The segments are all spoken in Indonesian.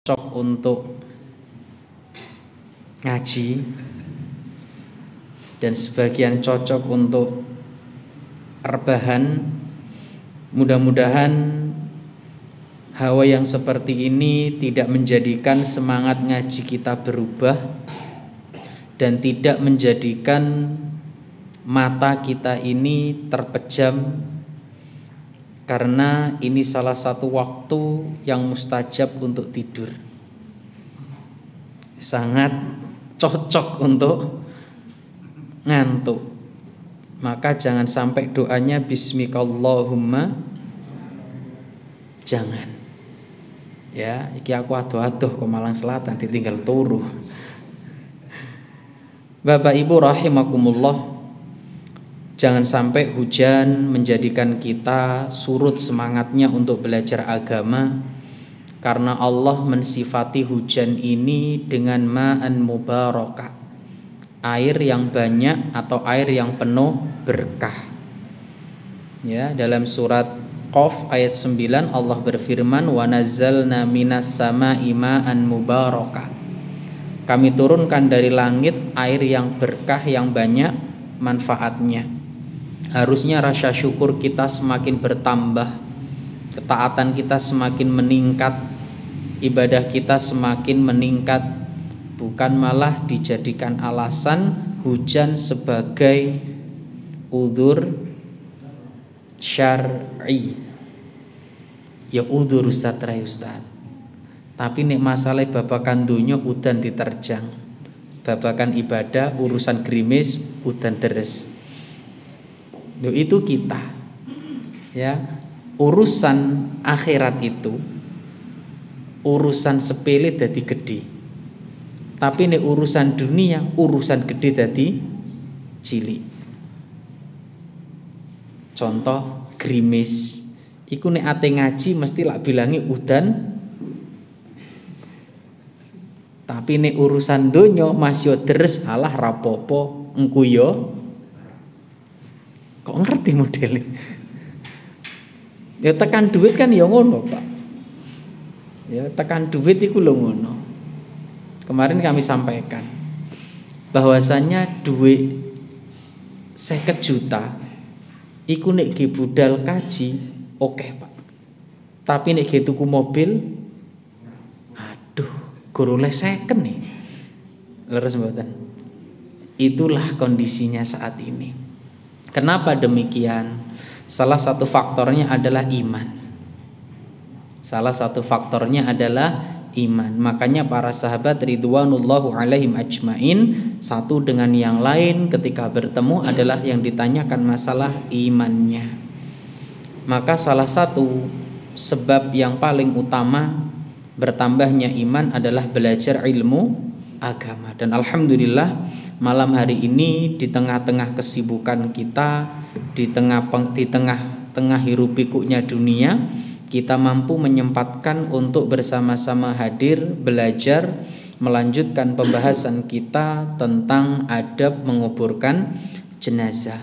cocok untuk ngaji dan sebagian cocok untuk rebahan. Mudah-mudahan hawa yang seperti ini tidak menjadikan semangat ngaji kita berubah dan tidak menjadikan mata kita ini terpejam, karena ini salah satu waktu yang mustajab untuk tidur. Sangat cocok untuk ngantuk. Maka jangan sampai doanya bismikallahumma, jangan. Ya, iki aku aduh-aduh ke Malang Selatan ditinggal turu. Bapak Ibu rahimakumullah, jangan sampai hujan menjadikan kita surut semangatnya untuk belajar agama, karena Allah mensifati hujan ini dengan ma'an mubarakah, air yang banyak atau air yang penuh berkah. Ya, dalam surat Qaf ayat 9 Allah berfirman, wa nazzalna minas sama'i ma'an mubarakah. Kami turunkan dari langit air yang berkah yang banyak manfaatnya. Harusnya rasa syukur kita semakin bertambah, ketaatan kita semakin meningkat, ibadah kita semakin meningkat, bukan malah dijadikan alasan hujan sebagai udzur syar'i. Ya udzur Ustaz rai Ustaz. Tapi nek masalah babakan dunya udan diterjang, babakan ibadah urusan gerimis udan deres. Loh, itu kita. Ya, urusan akhirat itu urusan sepele dadi gede. Tapi nek urusan dunia urusan gede dadi cilik. Contoh gerimis. Iku nek ate ngaji mesti lak bilangi udan. Tapi nek urusan donya masih deres, alah rapopo engku yo. Kok ngerti modelnya? Ya tekan duit kan ya ngono, Pak. Ya tekan duit iku lho ngono. Kemarin kami sampaikan bahwasanya duit 50 juta iku nek ge budal kaji oke, Pak. Tapi nek ge tuku mobil, aduh, guru les second nih. Leres mboten? Itulah kondisinya saat ini. Kenapa demikian? Salah satu faktornya adalah iman. Salah satu faktornya adalah iman. Makanya para sahabat ridwanullahu alaihim ajmain, satu dengan yang lain ketika bertemu adalah yang ditanyakan masalah imannya. Maka salah satu sebab yang paling utama bertambahnya iman adalah belajar ilmu agama. Dan alhamdulillah malam hari ini di tengah-tengah kesibukan kita, di tengah hiruk pikuknya dunia, kita mampu menyempatkan untuk bersama-sama hadir belajar melanjutkan pembahasan kita tentang adab menguburkan jenazah.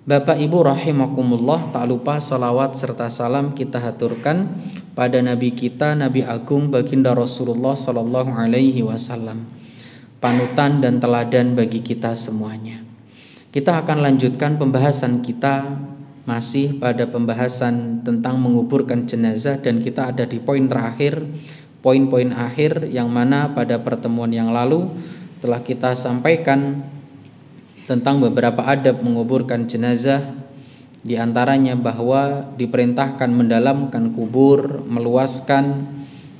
Bapak Ibu rahimakumullah, tak lupa salawat serta salam kita haturkan pada Nabi kita, Nabi Agung Baginda Rasulullah Sallallahu Alaihi Wasallam, panutan dan teladan bagi kita semuanya. Kita akan lanjutkan pembahasan kita masih pada pembahasan tentang menguburkan jenazah, dan kita ada di poin terakhir, poin-poin akhir yang mana pada pertemuan yang lalu telah kita sampaikan tentang beberapa adab menguburkan jenazah, di antaranya bahwa diperintahkan mendalamkan kubur, meluaskan,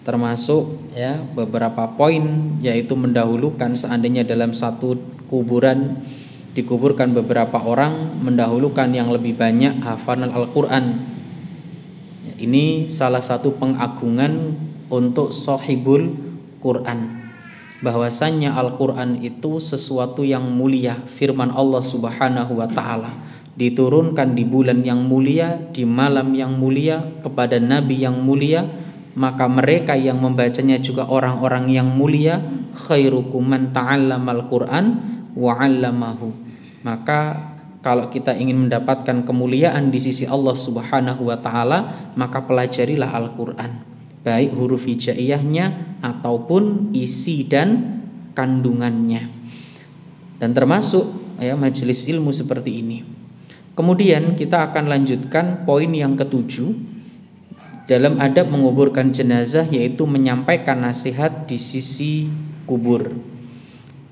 termasuk ya beberapa poin, yaitu mendahulukan seandainya dalam satu kuburan dikuburkan beberapa orang, mendahulukan yang lebih banyak hafalan Al-Quran. Ini salah satu pengagungan untuk sahibul Quran, bahwasannya Al-Quran itu sesuatu yang mulia. Firman Allah Subhanahu wa ta'ala diturunkan di bulan yang mulia, di malam yang mulia, kepada nabi yang mulia, maka mereka yang membacanya juga orang-orang yang mulia. Khairukum man ta'allamal Qur'an wa 'allamahu. Maka kalau kita ingin mendapatkan kemuliaan di sisi Allah Subhanahu wa ta'ala, maka pelajarilah Al-Quran. baik huruf hijaiyahnya ataupun isi dan kandungannya. Dan termasuk ya majelis ilmu seperti ini. Kemudian kita akan lanjutkan poin yang ketujuh dalam adab menguburkan jenazah, yaitu menyampaikan nasihat di sisi kubur.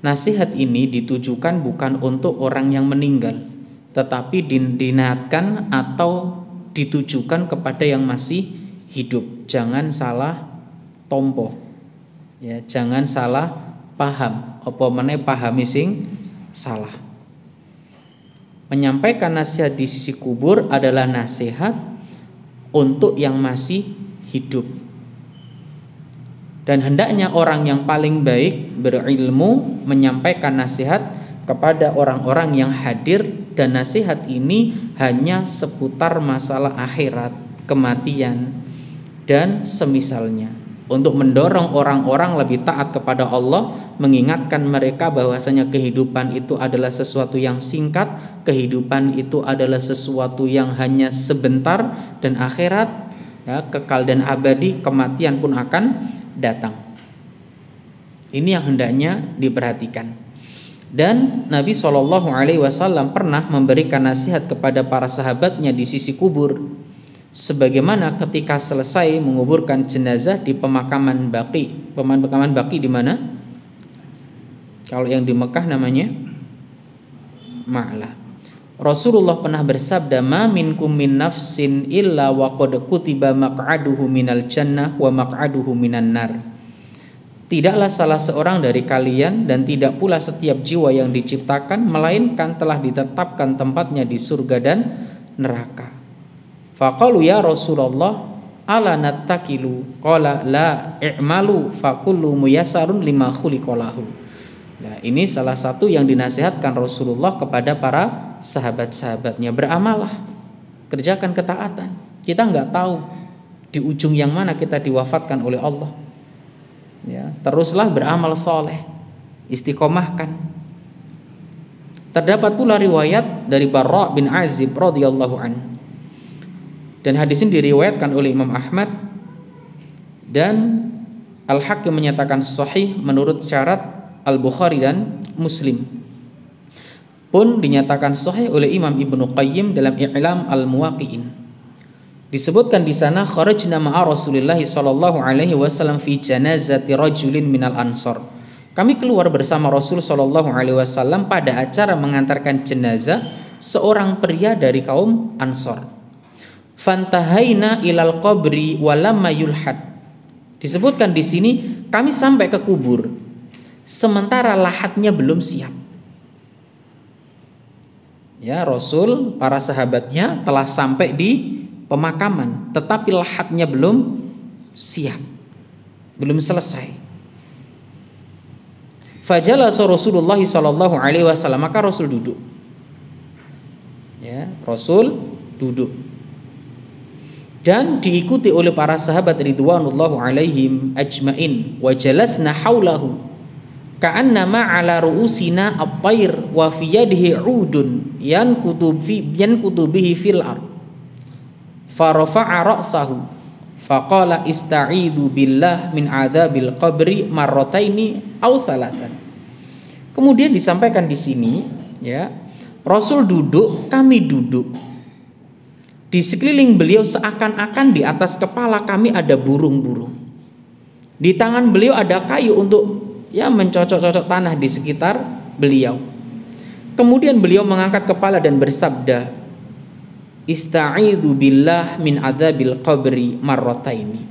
Nasihat ini ditujukan bukan untuk orang yang meninggal, tetapi diniatkan atau ditujukan kepada yang masih hidup. Jangan salah tompo, ya, jangan salah paham. Apa meneh pahami sing salah. Menyampaikan nasihat di sisi kubur adalah nasihat untuk yang masih hidup. Dan hendaknya orang yang paling baik berilmu menyampaikan nasihat kepada orang-orang yang hadir, dan nasihat ini hanya seputar masalah akhirat, kematian, dan semisalnya, untuk mendorong orang-orang lebih taat kepada Allah, mengingatkan mereka bahwasanya kehidupan itu adalah sesuatu yang singkat, kehidupan itu adalah sesuatu yang hanya sebentar, dan akhirat ya, kekal dan abadi, kematian pun akan datang. Ini yang hendaknya diperhatikan. Dan Nabi SAW pernah memberikan nasihat kepada para sahabatnya di sisi kubur, sebagaimana ketika selesai menguburkan jenazah di pemakaman Baqi. Pemakaman Baqi di mana? Kalau yang di Mekah namanya Ma'lah. Rasulullah pernah bersabda, "Ma minkum min nafsin illa wa qad kutiba maq'aduhu minal jannah wa maq'aduhu minan nar." Tidaklah salah seorang dari kalian dan tidak pula setiap jiwa yang diciptakan melainkan telah ditetapkan tempatnya di surga dan neraka. Faqalu ya Rasulullah ala nattakilu, qala la i'malu fakullu muyassarun lima khuliqalahu. Nah, ini salah satu yang dinasihatkan Rasulullah kepada para sahabat-sahabatnya. Beramalah, kerjakan ketaatan. Kita nggak tahu di ujung yang mana kita diwafatkan oleh Allah. Ya, teruslah beramal soleh, istiqomahkan. Terdapat pula riwayat dari Barra bin Azib radhiyallahu anhu, dan hadis ini diriwayatkan oleh Imam Ahmad, dan Al-Hakim menyatakan sahih menurut syarat Al-Bukhari dan Muslim. Pun dinyatakan sahih oleh Imam Ibnu Qayyim dalam I'lam Al-Muwaqqi'in. Disebutkan di sana, kharajna ma'a Rasulillah sallallahu alaihi wasallam fi janazati rajulin minal ansar. Kami keluar bersama Rasul sallallahu alaihi wasallam pada acara mengantarkan jenazah seorang pria dari kaum Ansar. Fantahaina ilal qabri walamma yulhad. Disebutkan di sini, kami sampai ke kubur sementara lahatnya belum siap. Ya, Rasul, para sahabatnya telah sampai di pemakaman, tetapi lahatnya belum siap, belum selesai. Fajalasa Rasulullah sallallahu alaihi wasallam, maka Rasul duduk. Ya, Rasul duduk. Dan diikuti oleh para sahabat ridwanullahu alaihim ajmain, wa jalasna haulahu ka'annama ala ru'usina at-tayr wa fi yadihi 'udun yankutu bihi fil ard. Farafa'a ra'sahu faqala ista'idu billah min adzabil qabri marrataini aw thalathan. Kemudian disampaikan di sini, ya, Rasul duduk, kami duduk. Di sekeliling beliau seakan-akan di atas kepala kami ada burung-burung. Di tangan beliau ada kayu untuk ya mencocok-cocok tanah di sekitar beliau. Kemudian beliau mengangkat kepala dan bersabda, Ista'idzu billah min adzabil qabri marrataini.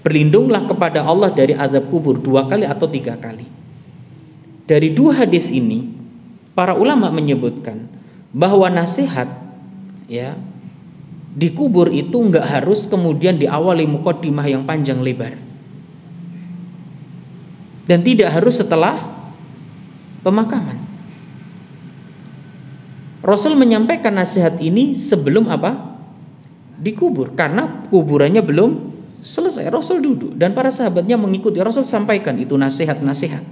Berlindunglah kepada Allah dari azab kubur 2 kali atau 3 kali. Dari 2 hadis ini, para ulama menyebutkan bahwa nasihat ya di kubur itu enggak harus kemudian diawali muqaddimah yang panjang lebar. Dan tidak harus setelah pemakaman. Rasul menyampaikan nasihat ini sebelum apa? Dikubur, karena kuburannya belum selesai. Rasul duduk dan para sahabatnya mengikuti. Rasul sampaikan itu nasihat-nasihat.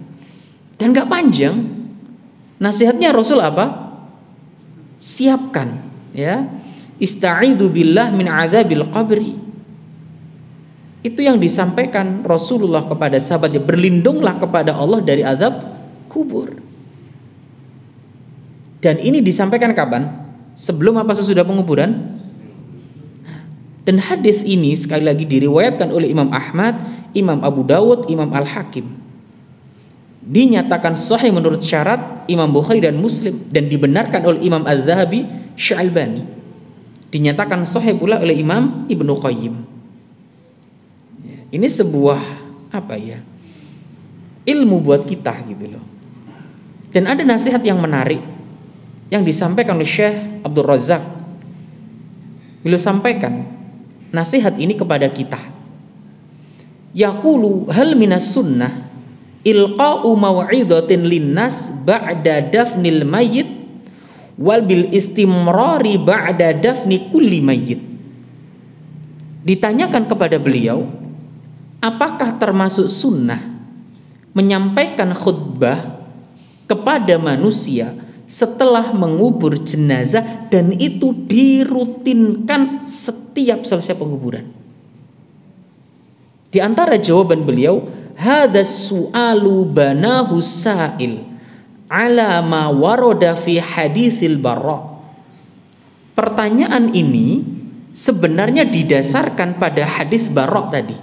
Dan gak panjang. Nasihatnya Rasul apa? Siapkan, ya. Ista'idzu billah min adzabil qabri. Itu yang disampaikan Rasulullah kepada sahabatnya, berlindunglah kepada Allah dari azab kubur. Dan ini disampaikan kapan? Sebelum apa sesudah penguburan? Dan hadis ini sekali lagi diriwayatkan oleh Imam Ahmad, Imam Abu Dawud, Imam Al-Hakim. Dinyatakan sahih menurut syarat Imam Bukhari dan Muslim, dan dibenarkan oleh Imam Az-Zahabi, Syalbani. Dinyatakan sahih pula oleh Imam Ibnu Qayyim. Ini sebuah ilmu buat kita gitu loh. Dan ada nasihat yang menarik yang disampaikan oleh Syekh Abdul Razak. Beliau sampaikan nasihat ini kepada kita. Yaqulu hal minas sunnah ilqa'u maw'idatin linnas ba'da dafnil mayyit wal bil istimrari ba'da dafni kulli mayyit. Ditanyakan kepada beliau, apakah termasuk sunnah menyampaikan khutbah kepada manusia setelah mengubur jenazah, dan itu dirutinkan setiap selesai penguburan? Di antara jawaban beliau, hadza su'alu banahu sa'il ala ma warada fi haditsil Barra. Pertanyaan ini sebenarnya didasarkan pada hadis Barra tadi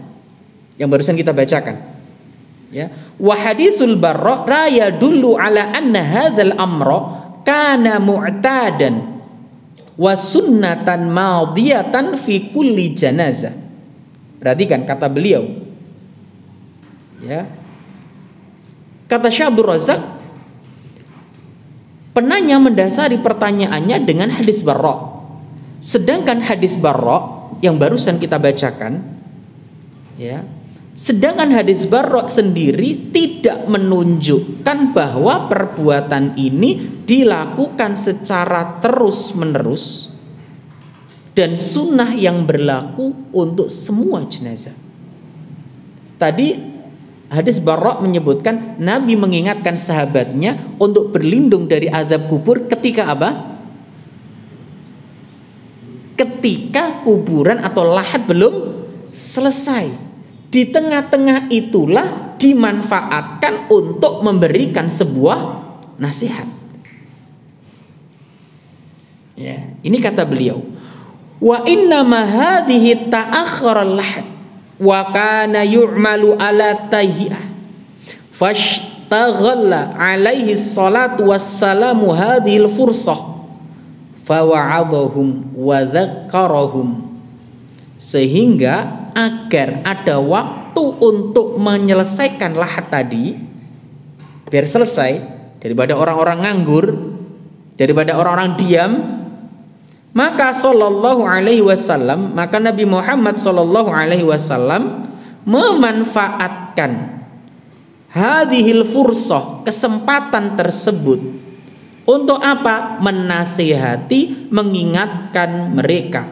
yang barusan kita bacakan. Ya, wa haditsul Barra la yadullu ala anna hadzal amra kana mu'tadan wa sunnatan madiyatan fi kulli janazah. Perhatikan kata beliau. Ya. Kata Syekh Abdul Razak, penanya mendasari pertanyaannya dengan hadis Barra. Sedangkan hadis Barra yang barusan kita bacakan, ya, sedangkan hadis Barra sendiri tidak menunjukkan bahwa perbuatan ini dilakukan secara terus-menerus dan sunnah yang berlaku untuk semua jenazah. Tadi hadis Barra menyebutkan Nabi mengingatkan sahabatnya untuk berlindung dari azab kubur ketika apa? Ketika kuburan atau lahat belum selesai. Di tengah-tengah itulah dimanfaatkan untuk memberikan sebuah nasihat. Ya, ini kata beliau. Wa inna ma hadhihi ta'akhkharal lahad wa kana yu'malu ala tayyah fashtaghala alaihi salatu wassalamu hadhil fursah fawa'adhahum wa dzakkarahum, sehingga agar ada waktu untuk menyelesaikan lahat tadi biar selesai, daripada orang-orang nganggur, daripada orang-orang diam, maka maka Nabi Muhammad sallallahu alaihi wasallam memanfaatkan hadhil fursah, kesempatan tersebut untuk apa? Menasihati, mengingatkan mereka.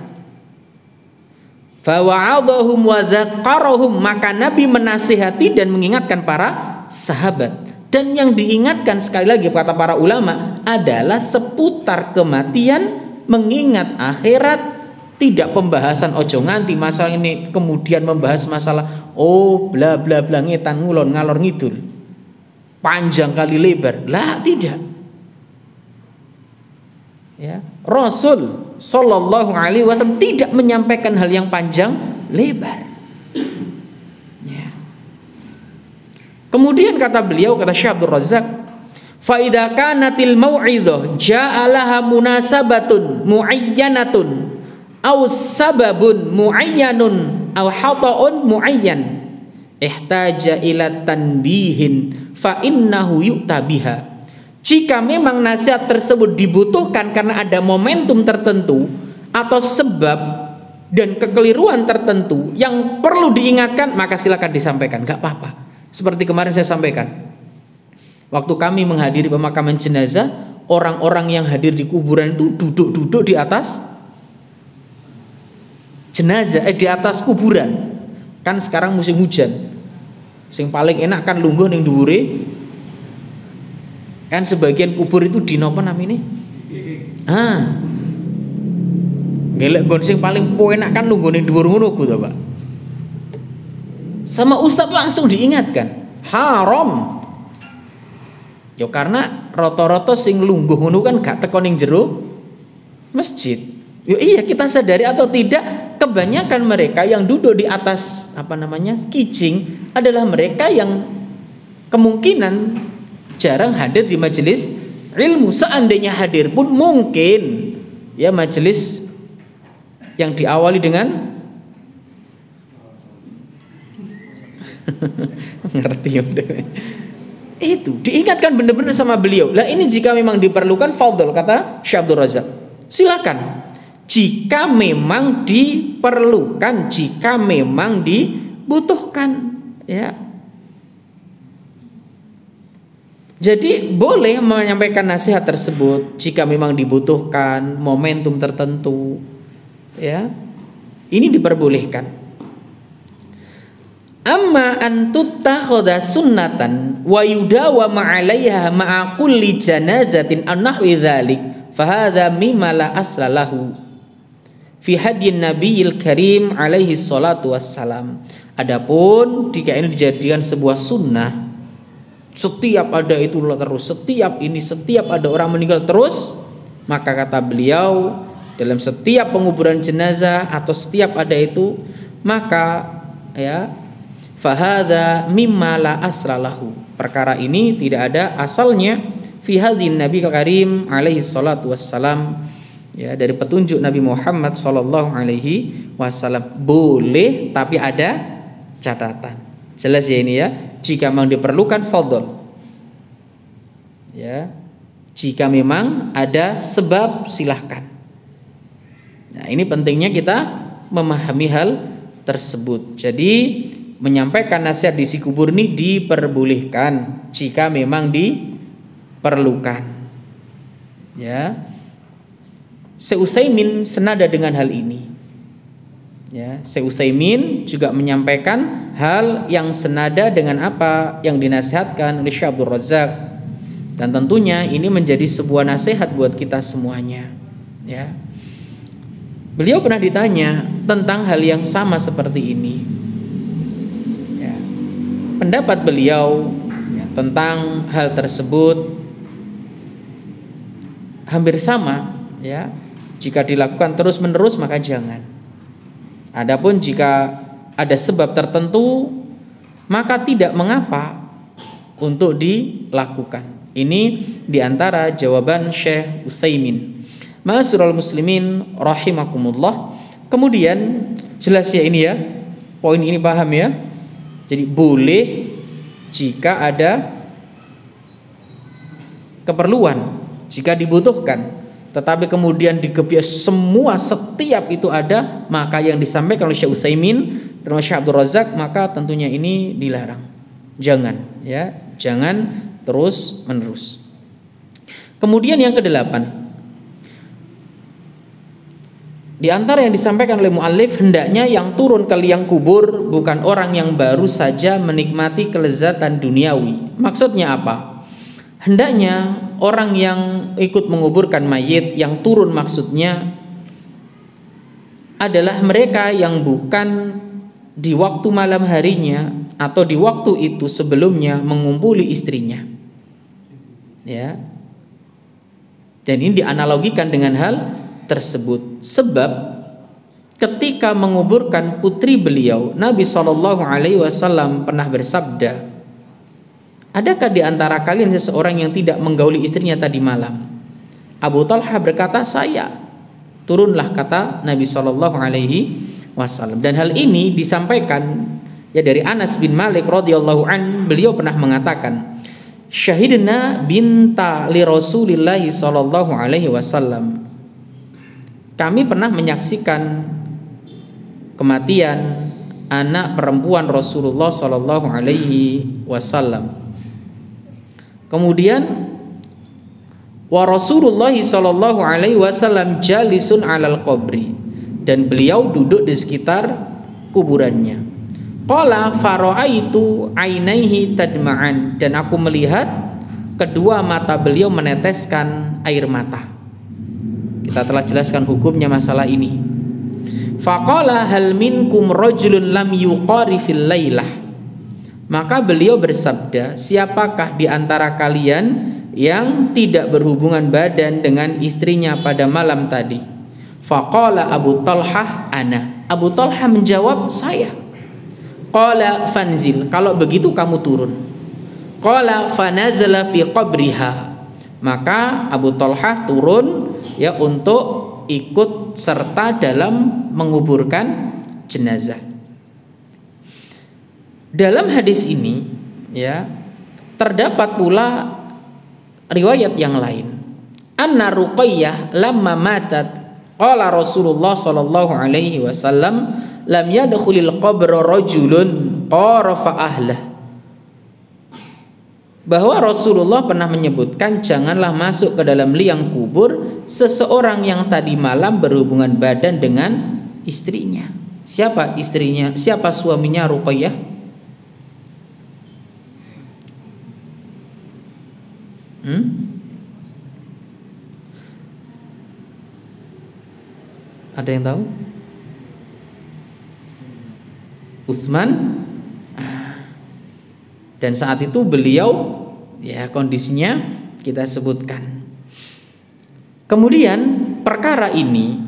Fawa'adhahum wa dzakkarahum, maka Nabi menasihati dan mengingatkan para sahabat. Dan yang diingatkan sekali lagi kata para ulama adalah seputar kematian, mengingat akhirat, tidak pembahasan ojo nganti masalah ini kemudian membahas masalah bla bla bla ngetan ngulon ngalor ngidul panjang kali lebar. Lah, tidak. Ya, Rasul sallallahu alaihi wasallam tidak menyampaikan hal yang panjang lebar. Ya. Kemudian kata beliau, kata Syekh Abdul Razak, fa idza kanatil mau'izah ja'alaha munasabatun muayyanatun aw sababun muayyanun aw hata'un muayyan ihtaja ila tanbihin fa innahu yu'ta biha. Jika memang nasihat tersebut dibutuhkan karena ada momentum tertentu atau sebab dan kekeliruan tertentu yang perlu diingatkan, maka silakan disampaikan, gak apa-apa. Seperti kemarin saya sampaikan, waktu kami menghadiri pemakaman jenazah, orang-orang yang hadir di kuburan itu duduk-duduk di atas jenazah, di atas kuburan. Kan sekarang musim hujan, sing paling enak kan lungguh ning dhuwure. Kan sebagian kubur itu di napa namine? Gelek gon sing paling enak kan lungguh ning dhuwur ngono ku to, Pak. sama ustadz langsung diingatkan haram. Yo karena rata-rata sing lungguh ngono kan gak teko ning jero masjid. Yo iya, kita sadari atau tidak, kebanyakan mereka yang duduk di atas kijing adalah mereka yang kemungkinan jarang hadir di majelis ilmu. Seandainya hadir pun mungkin ya majelis yang diawali dengan ngerti udah. Itu diingatkan benar-benar sama beliau. Lah ini jika memang diperlukan fadl, kata Syekh Abdul Razak, silakan. Jika memang diperlukan, jika memang dibutuhkan, ya. Jadi boleh menyampaikan nasihat tersebut jika memang dibutuhkan momentum tertentu, ya. Ini diperbolehkan. Amma an tuttakhadha sunnatan wa yudawama 'alaiha ma'a kulli janazatin an nahwi dzalik fa hadza mimma la asla lahu fi hadyin nabiyil karim alaihi salatu wassalam. Adapun jika ini dijadikan sebuah sunnah, setiap ada itu terus, setiap ada orang meninggal terus, maka kata beliau dalam setiap penguburan jenazah atau setiap ada itu, maka ya fahadha mimma la asralahu, perkara ini tidak ada asalnya fi hadyin nabiyil karim alaihi salatu wassalam, ya, dari petunjuk Nabi Muhammad sallallahu alaihi wasallam. Boleh tapi ada catatan. Jelas ya ini ya. Jika memang diperlukan fadl. Ya. Jika memang ada sebab silahkan. Nah, ini pentingnya kita memahami hal tersebut. Jadi menyampaikan nasihat di isi kubur ini diperbolehkan jika memang diperlukan. Ya. Syekh Utsaimin senada dengan hal ini. Ya, Syekh Utsaimin juga menyampaikan hal yang senada dengan apa yang dinasihatkan oleh Syekh Abdul Razak. Dan tentunya ini menjadi sebuah nasihat buat kita semuanya. Ya. Beliau pernah ditanya tentang hal yang sama seperti ini. Ya. Pendapat beliau ya, tentang hal tersebut hampir sama, ya. Jika dilakukan terus-menerus maka jangan. Adapun jika ada sebab tertentu maka tidak mengapa untuk dilakukan. Ini diantara jawaban Syekh Utsaimin. Ma'asyiral muslimin rahimakumullah. Kemudian jelas ya ini ya. Poin ini paham ya. Jadi boleh jika ada keperluan, jika dibutuhkan. Tetapi kemudian digebias semua setiap itu ada, maka yang disampaikan oleh Syekh Utsaimin termasuk Syekh Abdul Razak, maka tentunya ini dilarang. Jangan, ya, jangan terus menerus. Kemudian yang kedelapan, di antara yang disampaikan oleh muallif, hendaknya yang turun ke liang kubur bukan orang yang baru saja menikmati kelezatan duniawi. Maksudnya apa? Hendaknya orang yang ikut menguburkan mayit, yang turun maksudnya adalah mereka yang bukan di waktu malam harinya atau di waktu itu sebelumnya mengumpuli istrinya. Ya. Dan ini dianalogikan dengan hal tersebut. Sebab ketika menguburkan putri beliau, Nabi SAW pernah bersabda, adakah di antara kalian seseorang yang tidak menggauli istrinya tadi malam? Abu Talha berkata, saya. Turunlah, kata Nabi SAW. Dan hal ini disampaikan ya dari Anas bin Malik radhiyallahu an. Beliau pernah mengatakan, syahidna binta li Rasulillah SAW. Kami pernah menyaksikan kematian anak perempuan Rasulullah SAW. Kemudian wa Rasulullah sallallahu alaihi wasallam jalisun 'alal qabri, dan beliau duduk di sekitar kuburannya. Qala fara'aitu ainaihi tadma'an, dan aku melihat kedua mata beliau meneteskan air mata. Kita telah jelaskan hukumnya masalah ini. Faqala hal minkum rajulun lam yuqari fil lailah, Maka beliau bersabda, siapakah di antara kalian yang tidak berhubungan badan dengan istrinya pada malam tadi? Faqala Abu Talhah, ana. Abu Talhah menjawab, saya. Qala fanzil, kalau begitu kamu turun. Qala fanazala fi qabriha. Maka Abu Talhah turun ya untuk ikut serta dalam menguburkan jenazah. Dalam hadis ini ya terdapat pula riwayat yang lain. Anna Ruqayyah lamma matat qala Rasulullah sallallahu alaihi wasallam lam yadkhulil qabra rajulun qarafa ahlah. Bahwa Rasulullah pernah menyebutkan janganlah masuk ke dalam liang kubur seseorang yang tadi malam berhubungan badan dengan istrinya. Siapa istrinya? Siapa suaminya Ruqayyah? Ada yang tahu? Utsman. Dan saat itu beliau ya kondisinya kita sebutkan. Kemudian perkara ini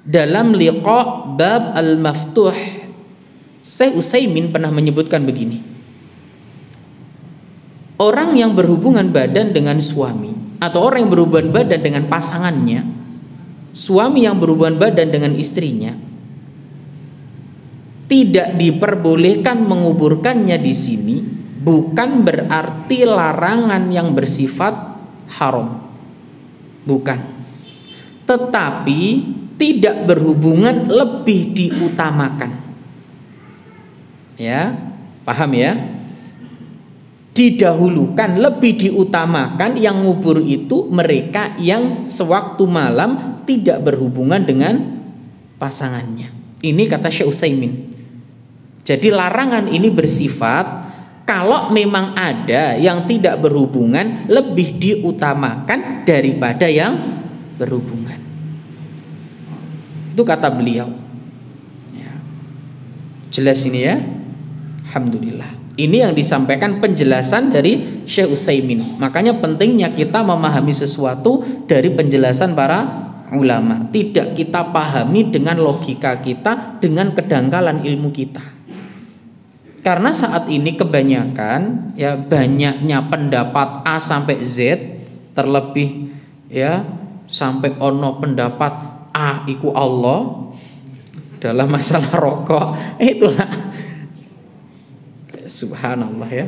dalam liqa bab al-maftuh Syekh Utsaimin pernah menyebutkan begini. Orang yang berhubungan badan dengan suami atau orang yang berhubungan badan dengan pasangannya, suami yang berhubungan badan dengan istrinya, tidak diperbolehkan menguburkannya di sini, bukan berarti larangan yang bersifat haram. Bukan. Tetapi tidak berhubungan lebih diutamakan. Ya, paham ya? Didahulukan, lebih diutamakan yang ngubur itu mereka yang sewaktu malam tidak berhubungan dengan pasangannya. Ini kata Syekh Utsaimin. Jadi larangan ini bersifat kalau memang ada yang tidak berhubungan lebih diutamakan daripada yang berhubungan. Itu kata beliau ya. Jelas ini ya. Alhamdulillah. Ini yang disampaikan penjelasan dari Syekh Utsaimin. Makanya pentingnya kita memahami sesuatu dari penjelasan para ulama. Tidak kita pahami dengan logika kita, dengan kedangkalan ilmu kita. Karena saat ini kebanyakan ya banyaknya pendapat A sampai Z, terlebih ya sampai ono pendapat A iku Allah dalam masalah rokok. Itulah subhanallah ya.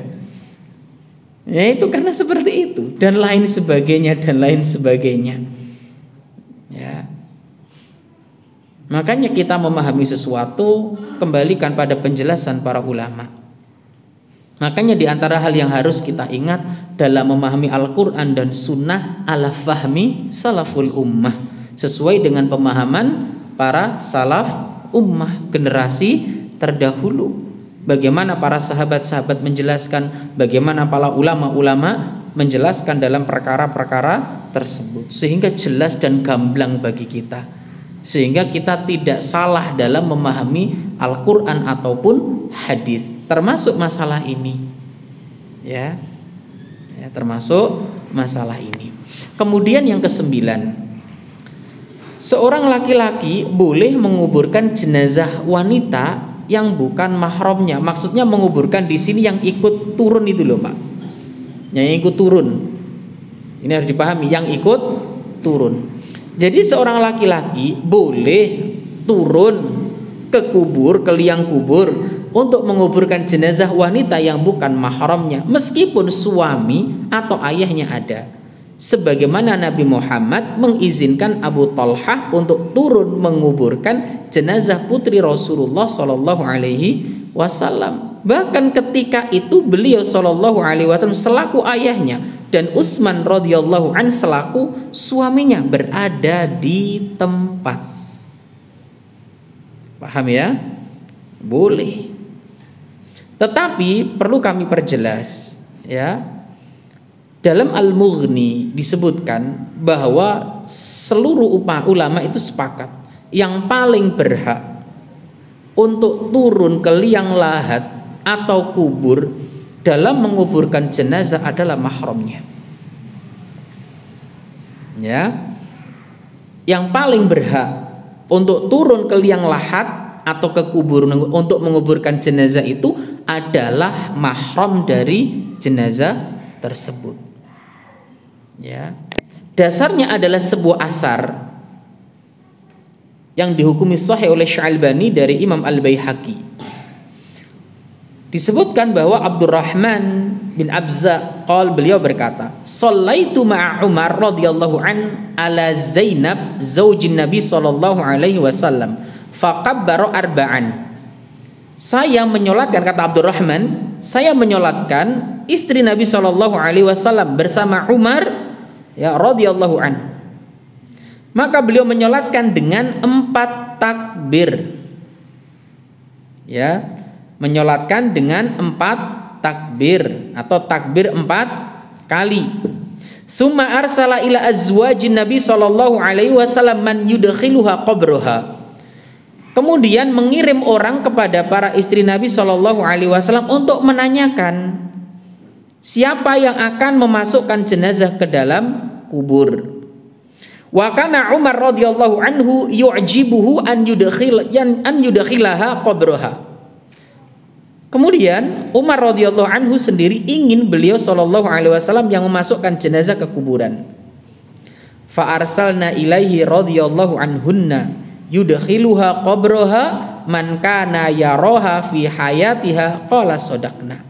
Ya itu karena seperti itu dan lain sebagainya dan lain sebagainya. Ya. Makanya kita memahami sesuatu kembalikan pada penjelasan para ulama. Makanya di antara hal yang harus kita ingat dalam memahami Al-Qur'an dan Sunnah ala fahmi salaful ummah, sesuai dengan pemahaman para salaf ummah, generasi terdahulu. Bagaimana para sahabat-sahabat menjelaskan, bagaimana para ulama-ulama menjelaskan dalam perkara-perkara tersebut, sehingga jelas dan gamblang bagi kita, sehingga kita tidak salah dalam memahami Al-Quran ataupun hadis, termasuk masalah ini ya, termasuk masalah ini. Kemudian yang ke-9, seorang laki-laki boleh menguburkan jenazah wanita yang bukan mahramnya. Maksudnya menguburkan di sini yang ikut turun itu loh Pak. Yang ikut turun. Ini harus dipahami, yang ikut turun. Jadi seorang laki-laki boleh turun ke kubur, ke liang kubur untuk menguburkan jenazah wanita yang bukan mahramnya, meskipun suami atau ayahnya ada. Sebagaimana Nabi Muhammad mengizinkan Abu Talhah untuk turun menguburkan jenazah putri Rasulullah Sallallahu Alaihi Wasallam. Bahkan ketika itu beliau Sallallahu Alaihi Wasallam selaku ayahnya dan Utsman radhiyallahu an selaku suaminya berada di tempat. Paham ya? Boleh. Tetapi perlu kami perjelas ya. Dalam Al-Mughni disebutkan bahwa seluruh ulama itu sepakat yang paling berhak untuk turun ke liang lahat atau kubur dalam menguburkan jenazah adalah mahramnya. Ya. Yang paling berhak untuk turun ke liang lahat atau ke kubur untuk menguburkan jenazah itu adalah mahram dari jenazah tersebut. Ya. Dasarnya adalah sebuah athar yang dihukumi sahih oleh Syalbani dari Imam Al-Baihaqi. Disebutkan bahwa Abdurrahman bin Abza beliau berkata, "Shallaitu ma'a Umar radhiyallahu an ala Zainab zaujin Nabi sallallahu alaihi wasallam faqabbara arba'an." Saya menyolatkan, kata Abdurrahman, saya menyolatkan istri Nabi sallallahu alaihi wasallam bersama Umar ya radhiyallahu an. Maka beliau menyolatkan dengan 4 takbir. Ya, menyolatkan dengan 4 takbir atau takbir 4 kali. Tsumma arsala ila azwajin Nabi sallallahu alaihi wasallam man yudkhiluha qabraha. Kemudian mengirim orang kepada para istri Nabi sallallahu alaihi wasallam untuk menanyakan siapa yang akan memasukkan jenazah ke dalam kubur. Wa kana Umar radhiyallahu anhu yu'jibuhu an yudkhilaha qabraha. Kemudian Umar radhiyallahu anhu sendiri ingin beliau sallallahu alaihi wasallam yang memasukkan jenazah ke kuburan. Fa arsalna ilaihi radhiyallahu anhunna yudkhiluha qabraha man kana yaraha fi hayatiha qala sadaqna.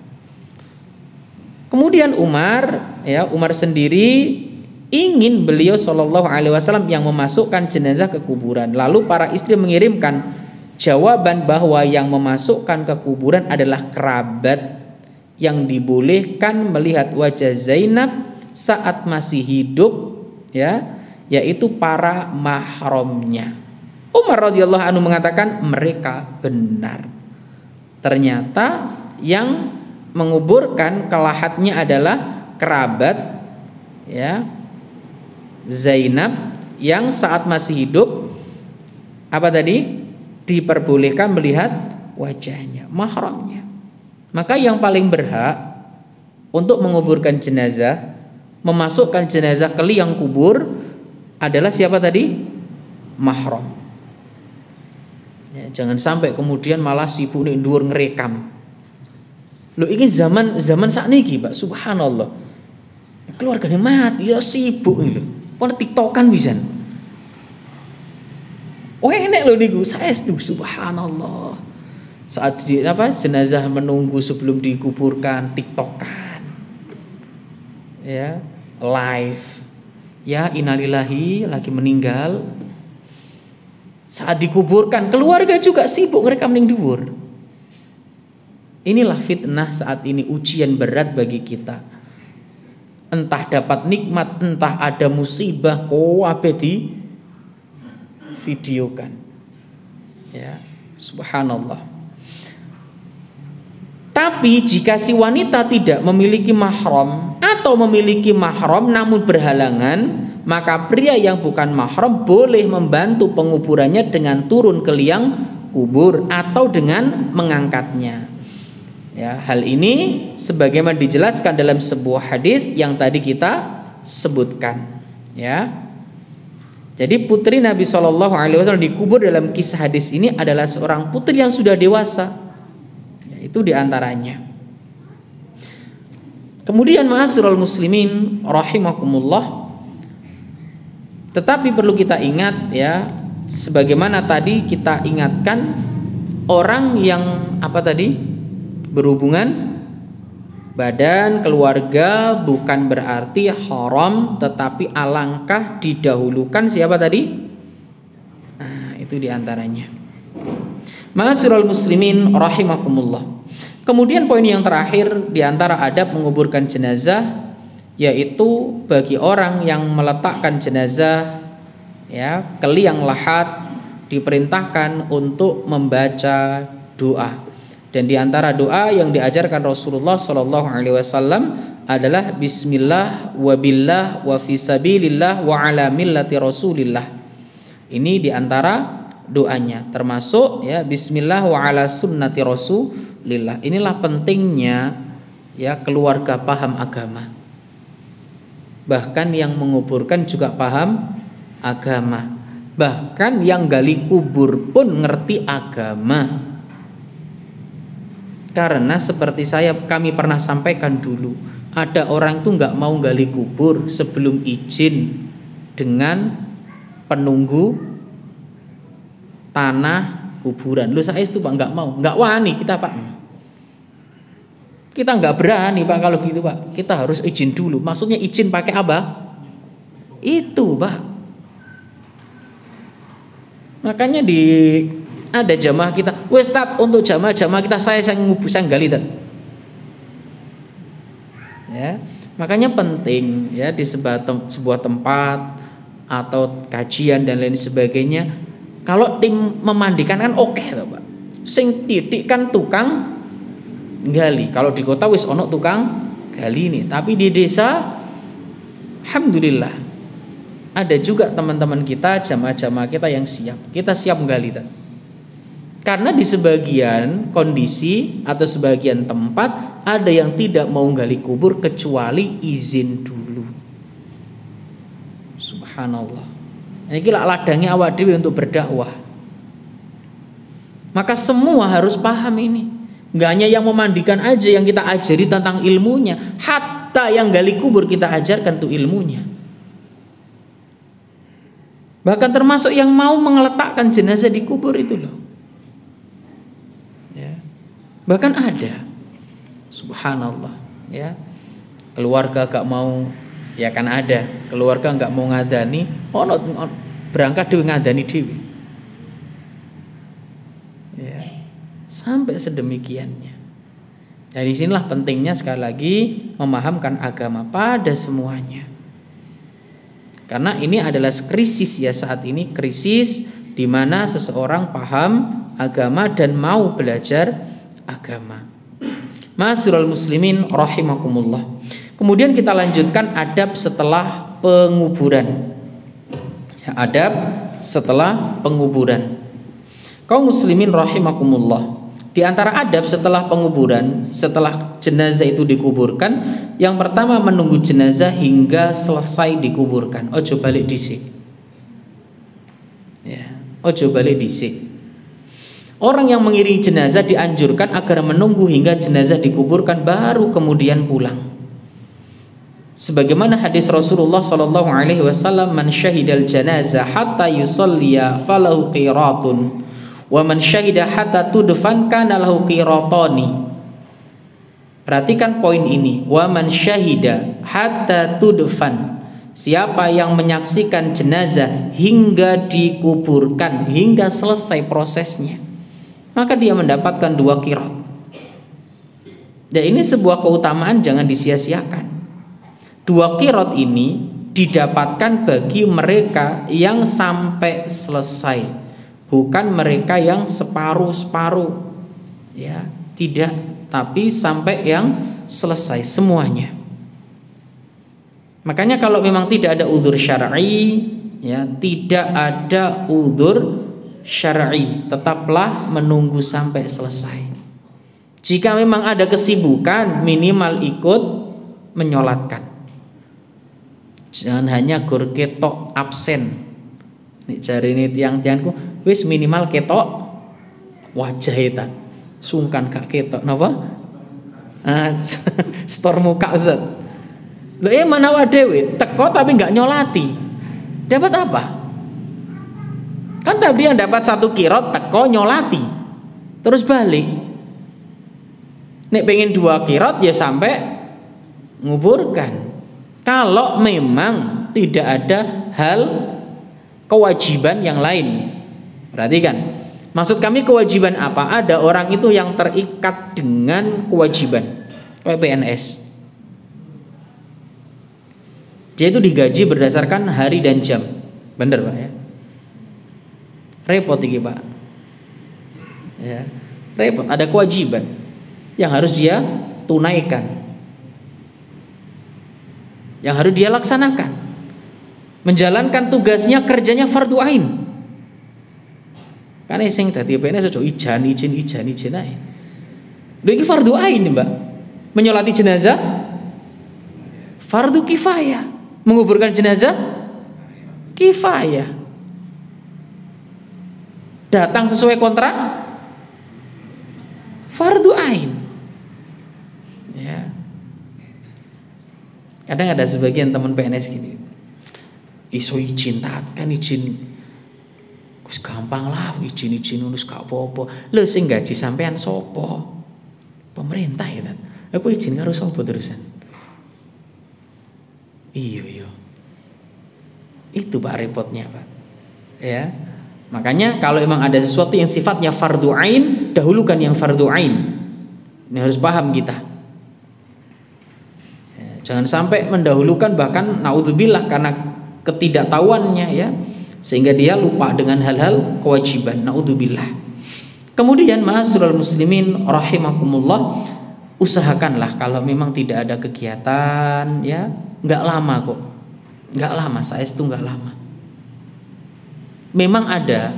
Kemudian Umar sendiri ingin beliau sallallahu alaihi wasallam yang memasukkan jenazah ke kuburan. Lalu para istri mengirimkan jawaban bahwa yang memasukkan ke kuburan adalah kerabat yang dibolehkan melihat wajah Zainab saat masih hidup, ya, yaitu para mahramnya. Umar radhiyallahu anhu mengatakan mereka benar. Ternyata yang menguburkan kelahatnya adalah kerabat, ya, Zainab yang saat masih hidup apa tadi? Diperbolehkan melihat wajahnya, mahramnya. Maka yang paling berhak untuk menguburkan jenazah, memasukkan jenazah ke liang kubur adalah siapa tadi? Mahram. Ya, jangan sampai kemudian malah sibuk nek dhuwur ngerekam. Lho iki zaman sakniki, Pak, subhanallah. Keluargane mati ya sibuk iki lho. Pon TikTokan pisan. Oh enek loh niku, saya itu subhanallah. Saat jenazah menunggu sebelum dikuburkan, TikTokan. Ya, live. Ya, innalillahi lagi meninggal. Saat dikuburkan, keluarga juga sibuk ngerekam ning dhuwur. Inilah fitnah saat ini, ujian berat bagi kita. Entah dapat nikmat, entah ada musibah, apa di videokan. Ya, subhanallah. Tapi jika si wanita tidak memiliki mahram atau memiliki mahram namun berhalangan, maka pria yang bukan mahram boleh membantu penguburannya dengan turun ke liang kubur atau dengan mengangkatnya. Ya, hal ini sebagaimana dijelaskan dalam sebuah hadis yang tadi kita sebutkan. Ya, jadi putri Nabi Shallallahu Alaihi Wasallam dikubur dalam kisah hadis ini adalah seorang putri yang sudah dewasa. Ya, itu diantaranya. Kemudian ma'asyiral muslimin rahimakumullah. Tetapi perlu kita ingat, ya, sebagaimana tadi kita ingatkan, orang yang apa tadi? Berhubungan badan keluarga bukan berarti haram, tetapi alangkah didahulukan siapa tadi? Nah, itu diantaranya. Ma'asyiral muslimin rahimakumullah. Kemudian poin yang terakhir diantara adab menguburkan jenazah, yaitu bagi orang yang meletakkan jenazah, ya, ke liang lahat diperintahkan untuk membaca doa. Dan di antara doa yang diajarkan Rasulullah Sallallahu Alaihi Wasallam adalah Bismillah wa billah wa fi sabilillah wa ala millati Rasulillah. Ini di antara doanya, termasuk ya Bismillah wa ala sunnati Rasulillah. Inilah pentingnya ya keluarga paham agama. Bahkan yang menguburkan juga paham agama. Bahkan yang gali kubur pun ngerti agama. Karena seperti kami pernah sampaikan dulu, ada orang itu nggak mau gali kubur sebelum izin dengan penunggu tanah kuburan. Lu saya itu Pak nggak mau, nggak wani kita Pak. Kita nggak berani Pak kalau gitu Pak. Kita harus izin dulu. Maksudnya izin pakai apa? Itu Pak. Makanya ada jamaah kita, wes tat untuk jamaah kita saya gali tat. Ya, makanya penting ya di sebuah tempat atau kajian dan lain sebagainya. Kalau tim memandikan kan oke toh Pak. Sing titik kan tukang gali. Kalau di kota wis ono tukang gali nih, tapi di desa alhamdulillah ada juga teman-teman kita, jamaah-jamaah kita yang siap. Kita siap menggali. Karena di sebagian kondisi atau sebagian tempat ada yang tidak mau gali kubur kecuali izin dulu. Subhanallah. Ini kira ladangnya awak dewi untuk berdakwah. Maka semua harus paham ini. Nggak hanya yang memandikan aja yang kita ajari tentang ilmunya, hatta yang gali kubur kita ajarkan tuh ilmunya. Bahkan termasuk yang mau meletakkan jenazah di kubur itu loh. Ya. Bahkan ada, subhanallah, ya keluarga gak mau, ya kan ada keluarga nggak mau ngadani, berangkat dewi ngadani dewi. Ya. Sampai sedemikiannya. Dari sinilah pentingnya sekali lagi memahamkan agama pada semuanya. Karena ini adalah krisis ya saat ini, krisis di mana seseorang paham agama dan mau belajar agama. Ma'asyiral muslimin rahimakumullah. Kemudian kita lanjutkan adab setelah penguburan. Ya, adab setelah penguburan. Kaum muslimin rahimakumullah. Di antara adab setelah penguburan, setelah jenazah itu dikuburkan, yang pertama menunggu jenazah hingga selesai dikuburkan. Ojo balik dhisik. Ya, ojo balik dhisik. Orang yang mengiringi jenazah dianjurkan agar menunggu hingga jenazah dikuburkan baru kemudian pulang. Sebagaimana hadis Rasulullah sallallahu alaihi wasallam, "Man syahidal janazah hatta yusalliya falahu qiratun." Wa man syahida hatta tudfan kana lahu qiratani. Perhatikan poin ini. Wa man syahida hatta tudfan. Siapa yang menyaksikan jenazah hingga dikuburkan, hingga selesai prosesnya, maka dia mendapatkan 2 qirat. Dan ini sebuah keutamaan, jangan disia-siakan. 2 qirat ini didapatkan bagi mereka yang sampai selesai. Bukan mereka yang separuh-separuh, ya, tidak, tapi sampai yang selesai semuanya. Makanya kalau memang tidak ada udzur syar'i, ya, tidak ada udzur syar'i, tetaplah menunggu sampai selesai. Jika memang ada kesibukan, minimal ikut menyolatkan. Jangan hanya gur ketok absen. Nek jari ini tiang-tiangku wis minimal ketok wajah itu sungkan gak ketok napa stor muka Ustaz. Lho mana wadewe teko tapi gak nyolati, dapat apa? Kan tadi yang dapat 1 qirat teko nyolati terus balik. Nek pengen 2 qirat ya sampai nguburkan. Kalau memang tidak ada hal kewajiban yang lain. Perhatikan, maksud kami kewajiban apa? Ada orang itu yang terikat dengan kewajiban, kayak PNS. Dia itu digaji berdasarkan hari dan jam. Bener Pak ya? Repot ini Pak. Ya, repot, ada kewajiban yang harus dia tunaikan, yang harus dia laksanakan. Menjalankan tugasnya, kerjanya fardu ain. Karena sing dadi PNS aja izin ae. Lho iki fardu ain, Mbak. Menyolati jenazah fardu kifayah. Menguburkan jenazah kifayah. Datang sesuai kontrak fardu ain. Ya. Kadang ada sebagian teman PNS gini, iso izin kan izin, wis gampang lah izin wis gak apa-apa. Lho sing gaji sampean sapa? Pemerintah ya kan. Aku izin karo sapa terusan? Iya. Itu Pak repotnya Pak. Ya. Makanya kalau emang ada sesuatu yang sifatnya fardu ain, dahulukan yang fardu ain. Ini harus paham kita. Jangan sampai mendahulukan, bahkan naudzubillah karena ketidaktahuannya ya, sehingga dia lupa dengan hal-hal kewajiban. Naudzubillah. Kemudian ma'asyiral muslimin rahimakumullah, usahakanlah kalau memang tidak ada kegiatan ya, nggak lama kok. Nggak lama, saya itu nggak lama. Memang ada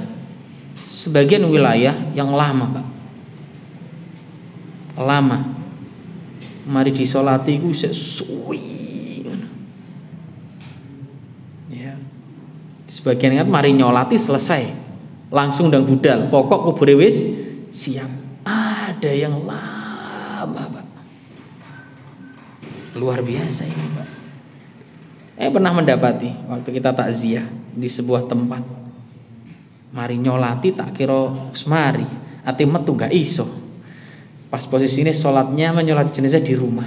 sebagian wilayah yang lama, Pak. Lama. Mari disolati iku suwi. Ya. Sebagian kan mari nyolati selesai. Langsung ndang budal, pokok kubur wis siap. Ada yang lama, Pak. Luar biasa ini, Pak. Pernah mendapati waktu kita takziah di sebuah tempat. Mari nyolati tak kira semari, ati metu gak iso. Pas posisinya sholatnya menyolati jenazah di rumah.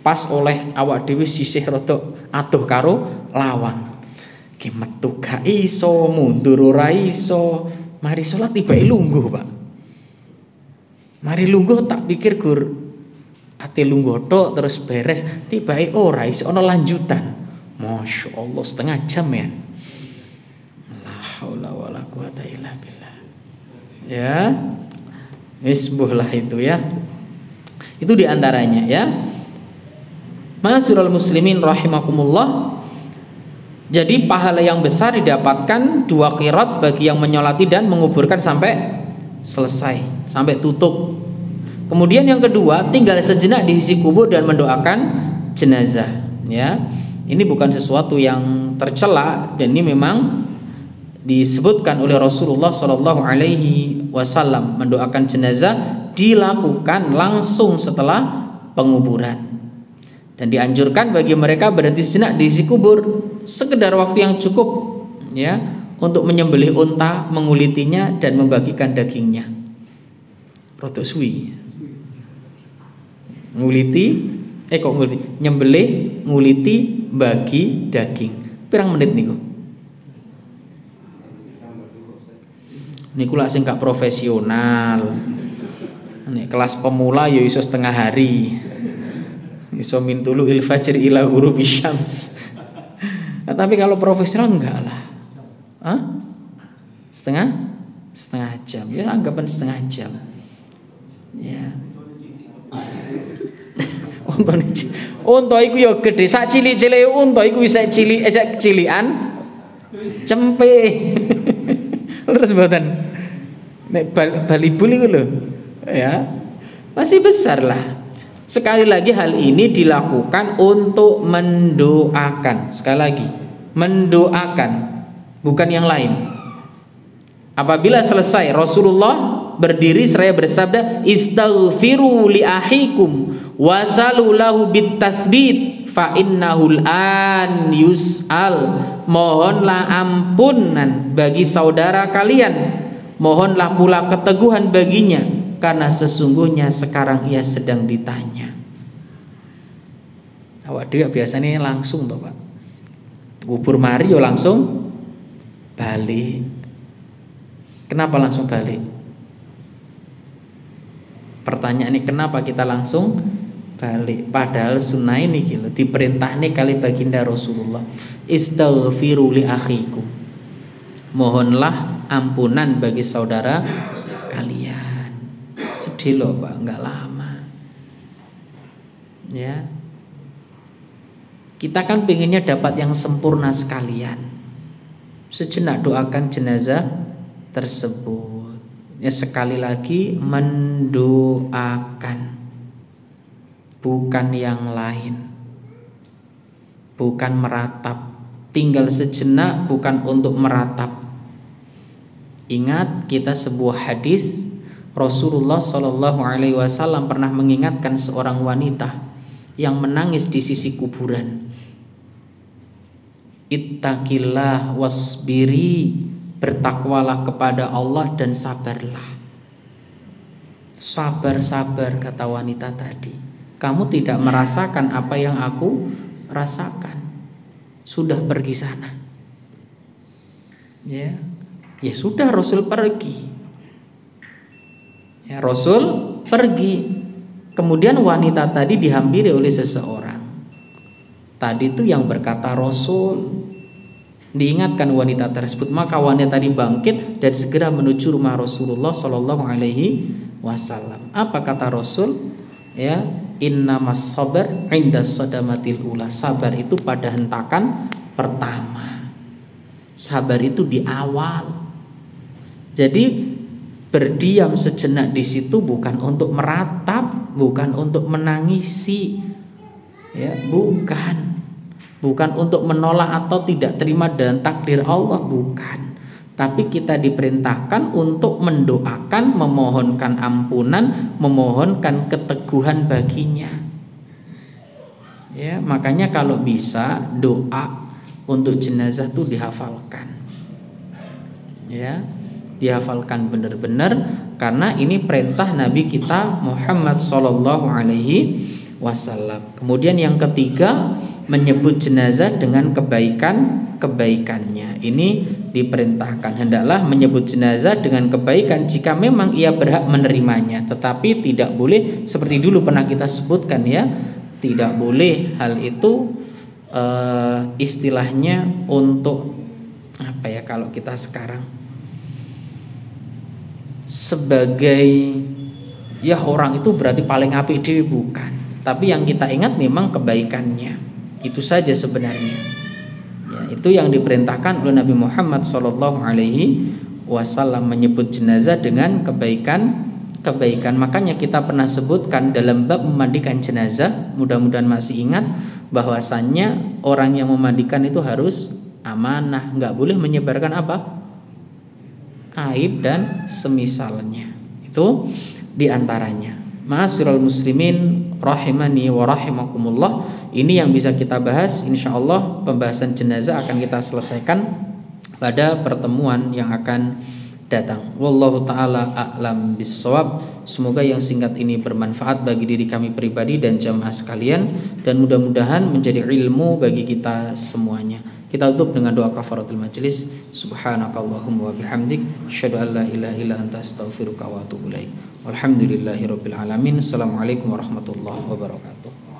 Pas oleh awak dhewe sisih rada adoh karo lawang. Ki metu gak iso, mundur ora iso. Mari sholat tiba-tiba lungguh, Pak. Mari lungguh tak pikir gur ati lungguh tok terus beres, tiba-tiba ora iso ana lanjutan. Masya Allah setengah jam ya. La haula wala quwata illa billah. Ya. Isbuhlah itu ya. Itu diantaranya ya. Ma'asyiral muslimin rahimakumullah. Jadi pahala yang besar didapatkan 2 qirat bagi yang menyolati dan menguburkan sampai selesai, sampai tutup. Kemudian yang kedua, tinggal sejenak di sisi kubur dan mendoakan jenazah ya. Ini bukan sesuatu yang tercela dan ini memang disebutkan oleh Rasulullah Shallallahu Alaihi Wasallam. Mendoakan jenazah dilakukan langsung setelah penguburan dan dianjurkan bagi mereka berhenti sejenak di sisi kubur sekedar waktu yang cukup ya untuk menyembelih unta, mengulitinya dan membagikan dagingnya. Rotok suwi nyembelih, nguliti, bagi daging. Pirang menit niku? Niku lak sing gak profesional. Nek kelas pemula ya iso setengah hari. Iso min tulu il fajr ila ghurubi syams. Nah, tapi kalau profesional enggak lah. Hah? Setengah jam. Ya anggapan setengah jam. Ya. Unta iku ya gede, sak cilik-cilike unta iku wis cilikan cempe. Terus mboten. Nek balibul iku lho, ya. Masih besar lah. Sekali lagi hal ini dilakukan untuk mendoakan. Sekali lagi, mendoakan, bukan yang lain. Apabila selesai Rasulullah berdiri seraya bersabda, "Istaghfiru li ahikum wasalu lahu bitatsbit fa innahul an yus'al." Mohonlah ampunan bagi saudara kalian, mohonlah pula keteguhan baginya karena sesungguhnya sekarang ia sedang ditanya. Awak dhewe biasanya langsung toh, Pak. Kubur mari yo langsung balik. Kenapa langsung balik? Pertanyaannya kenapa kita langsung balik? Padahal sunnah ini gitu diperintahnya kali baginda Rasulullah, istaghfiru li akhikum, mohonlah ampunan bagi saudara kalian. Sedih loh, Pak, nggak lama. Ya, kita kan pengennya dapat yang sempurna sekalian. Sejenak doakan jenazah tersebut. Ya sekali lagi mendoakan. bukan yang lain. Bukan meratap. Tinggal sejenak bukan untuk meratap. Ingat kita sebuah hadis Rasulullah Shallallahu Alaihi Wasallam pernah mengingatkan seorang wanita yang menangis di sisi kuburan. Ittaqillah wasbiri, bertakwalah kepada Allah dan sabarlah. Sabar-sabar, kata wanita tadi. Kamu tidak merasakan apa yang aku rasakan. Sudah pergi sana. Ya sudah, Rasul pergi. Ya, Rasul pergi. Kemudian wanita tadi dihampiri oleh seseorang. Tadi itu yang berkata Rasul. Diingatkan wanita tersebut, maka wanita tadi bangkit dan segera menuju rumah Rasulullah Shallallahu Alaihi Wasallam. Apa kata Rasul? Ya, innamas sabar inda sadamatil ula. Sabar itu pada hentakan pertama. Sabar itu di awal. Jadi berdiam sejenak di situ bukan untuk meratap, bukan untuk menangisi, ya, bukan untuk menolak atau tidak terima dengan takdir Allah, bukan. Tapi kita diperintahkan untuk mendoakan, memohonkan ampunan, memohonkan keteguhan baginya. Ya, makanya kalau bisa doa untuk jenazah itu dihafalkan. Ya, dihafalkan benar-benar karena ini perintah Nabi kita Muhammad sallallahu alaihi wasallam. Kemudian yang ketiga, menyebut jenazah dengan kebaikannya. Ini diperintahkan, hendaklah menyebut jenazah dengan kebaikan jika memang ia berhak menerimanya. Tetapi tidak boleh seperti dulu pernah kita sebutkan, ya, tidak boleh hal itu istilahnya untuk apa ya, kalau kita sekarang sebagai ya orang itu berarti paling apik dhewe, bukan. Tapi yang kita ingat memang kebaikannya. Itu saja sebenarnya. Ya, itu yang diperintahkan oleh Nabi Muhammad sallallahu alaihi wasallam, menyebut jenazah dengan kebaikan. Makanya kita pernah sebutkan dalam bab memandikan jenazah, mudah-mudahan masih ingat, bahwasannya orang yang memandikan itu harus amanah, nggak boleh menyebarkan apa? Aib dan semisalnya. Itu diantaranya. Ma'asyiral muslimin rahimani wa rahimakumullah. Ini yang bisa kita bahas. InsyaAllah pembahasan jenazah akan kita selesaikan pada pertemuan yang akan datang. Wallahu ta'ala a'lam bissawab. Semoga yang singkat ini bermanfaat bagi diri kami pribadi dan jamaah sekalian, dan mudah-mudahan menjadi ilmu bagi kita semuanya. Kita tutup dengan doa kafaratul majelis. Subhanakallahumma wa bihamdik, asyhadu an la ilaha illa anta astaghfiruka wa atubu ilaik. Walhamdulillahirabbil alamin. Assalamualaikum warahmatullahi wabarakatuh.